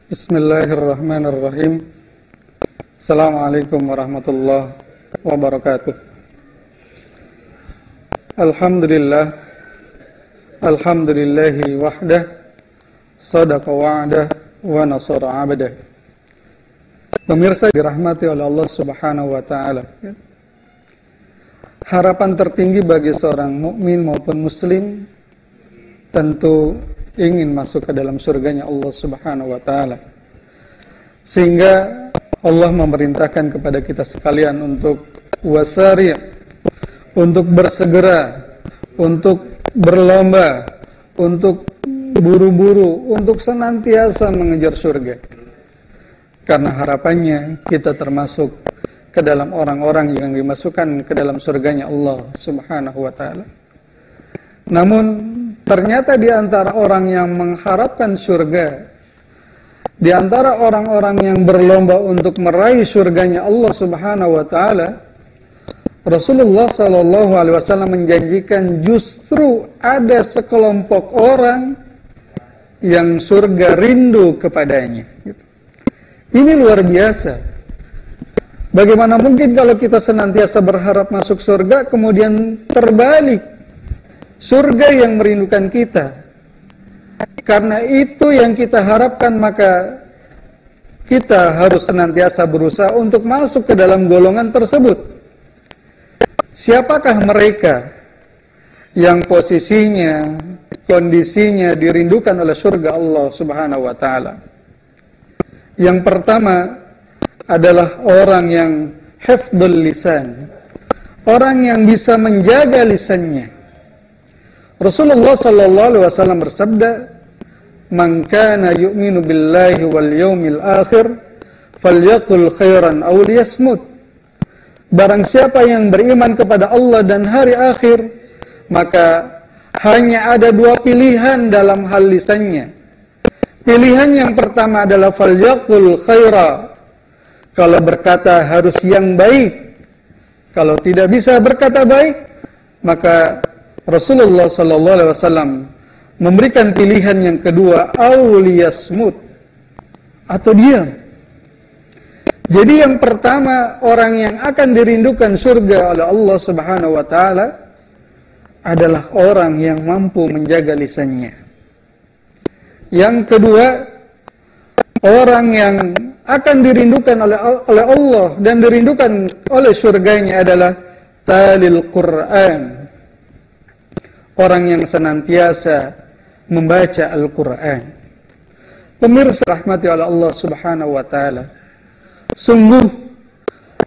Bismillahirrahmanirrahim. Assalamualaikum warahmatullahi wabarakatuh. Alhamdulillah. Alhamdulillahi wahdah. Sadaqa wa'dah wa nasara 'abdah. Pemirsa dirahmati oleh Allah Subhanahu wa taala. Harapan tertinggi bagi seorang mukmin maupun muslim tentu ingin masuk ke dalam surganya Allah Subhanahu wa taala. Sehingga Allah memerintahkan kepada kita sekalian untuk wasari', untuk bersegera, untuk berlomba, untuk buru-buru, untuk senantiasa mengejar surga. Karena harapannya kita termasuk ke dalam orang-orang yang dimasukkan ke dalam surganya Allah Subhanahu wa taala. Namun ternyata di antara orang yang mengharapkan surga, di antara orang-orang yang berlomba untuk meraih surganya Allah Subhanahu wa taala, Rasulullah sallallahu alaihi wasallam menjanjikan justru ada sekelompok orang yang surga rindu kepadanya. Ini luar biasa. Bagaimana mungkin kalau kita senantiasa berharap masuk surga kemudian terbalik? Surga yang merindukan kita. Karena itu yang kita harapkan, maka kita harus senantiasa berusaha untuk masuk ke dalam golongan tersebut. Siapakah mereka yang posisinya, kondisinya dirindukan oleh surga Allah Subhanahu wa taala? Yang pertama adalah orang yang hifdzul lisan. Orang yang bisa menjaga lisannya. Rasulullah sallallahu alaihi wasallam bersabda, "Man kana yu'minu billahi wal yawmil akhir falyaqul khairan aw liyasmut." Barang siapa yang beriman kepada Allah dan hari akhir, maka hanya ada dua pilihan dalam hal lisannya. Pilihan yang pertama adalah falyaqul khaira. Kalau berkata harus yang baik. Kalau tidak bisa berkata baik, maka Rasulullah sallallahu alaihi wasallam memberikan pilihan yang kedua, auliyasmut, atau diam. Jadi yang pertama, orang yang akan dirindukan surga oleh Allah Subhanahu wa taala adalah orang yang mampu menjaga lisannya. Yang kedua, orang yang akan dirindukan oleh Allah dan dirindukan oleh surganya adalah talil Quran. Orang yang senantiasa membaca Al-Quran. Pemirsa rahmati oleh Allah Subhanahu wa taala. Sungguh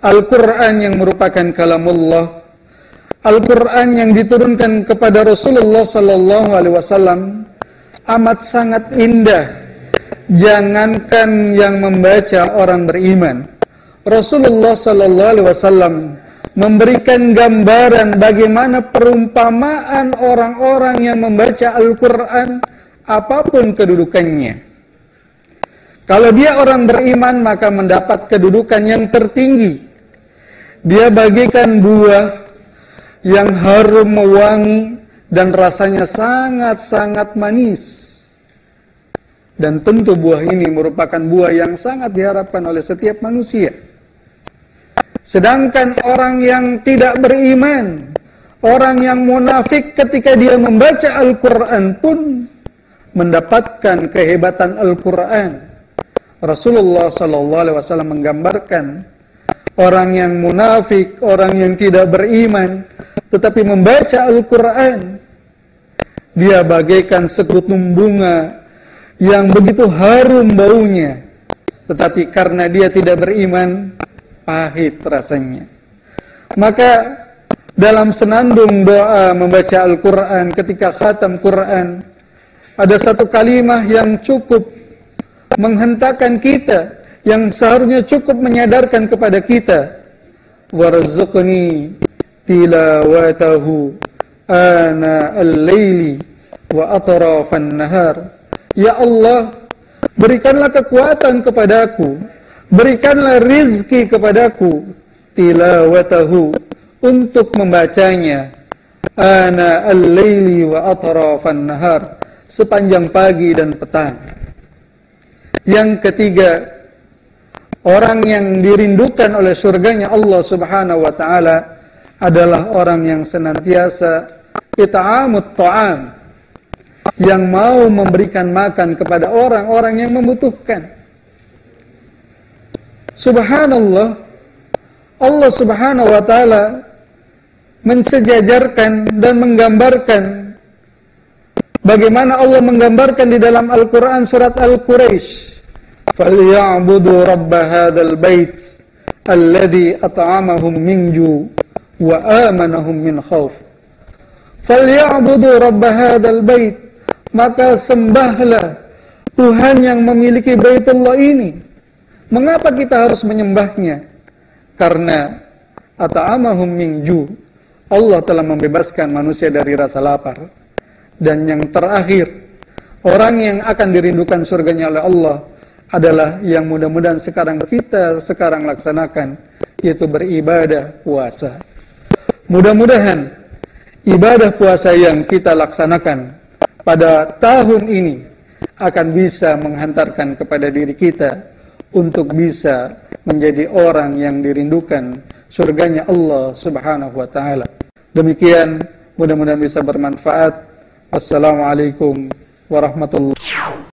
Al-Quran yang merupakan kalamullah, Al-Quran yang diturunkan kepada Rasulullah sallallahu alaihi wasallam amat sangat indah. Jangankan yang membaca orang beriman, Rasulullah sallallahu alaihi wasallam memberikan gambaran bagaimana perumpamaan orang-orang yang membaca Al-Quran apapun kedudukannya. Kalau dia orang beriman maka mendapat kedudukan yang tertinggi. Dia bagikan buah yang harum mewangi dan rasanya sangat-sangat manis. Dan tentu buah ini merupakan buah yang sangat diharapkan oleh setiap manusia. Sedangkan orang yang tidak beriman, orang yang munafik ketika dia membaca Al-Quran pun mendapatkan kehebatan Al-Quran. Rasulullah SAW menggambarkan orang yang munafik, orang yang tidak beriman, tetapi membaca Al-Quran, dia bagaikan sekutum bunga yang begitu harum baunya, tetapi karena dia tidak beriman, pahit rasanya. Maka dalam senandung doa membaca Al-Quran ketika khatam Quran, ada satu kalimah yang cukup menghentakkan kita, yang seharusnya cukup menyadarkan kepada kita, warzuqni tilawatahu ana al-laili wa atrafan nahar. Ya Allah, berikanlah kekuatan kepadaku, berikanlah rizki kepadaku, tilawatahu, untuk membacanya, ana al-laili wa atrafan nahar, sepanjang pagi dan petang. Yang ketiga, orang yang dirindukan oleh surganya Allah Subhanahu wa taala adalah orang yang senantiasa it'amut ta'am, yang mau memberikan makan kepada orang-orang yang membutuhkan. Subhanallah, Allah Subhanahu wa taala mensejajarkan dan menggambarkan bagaimana Allah menggambarkan di dalam Al-Qur'an surat Al-Quraisy, "Falyabudu rabb hadzal bait alladzi at'amahum min ju' wa amanahum min khauf." Falyabudu rabb hadzal bait, maka sembahlah Tuhan yang memiliki Baitullah ini. Mengapa kita harus menyembahnya? Karena at'amahum min ju', Allah telah membebaskan manusia dari rasa lapar. Dan yang terakhir, orang yang akan dirindukan surganya oleh Allah adalah yang mudah-mudahan kita sekarang laksanakan, yaitu beribadah puasa. Mudah-mudahan ibadah puasa yang kita laksanakan pada tahun ini akan bisa menghantarkan kepada diri kita untuk bisa menjadi orang yang dirindukan surganya Allah Subhanahu wa taala. Demikian, mudah-mudahan bisa bermanfaat. Assalamualaikum warahmatullahi wabarakatuh.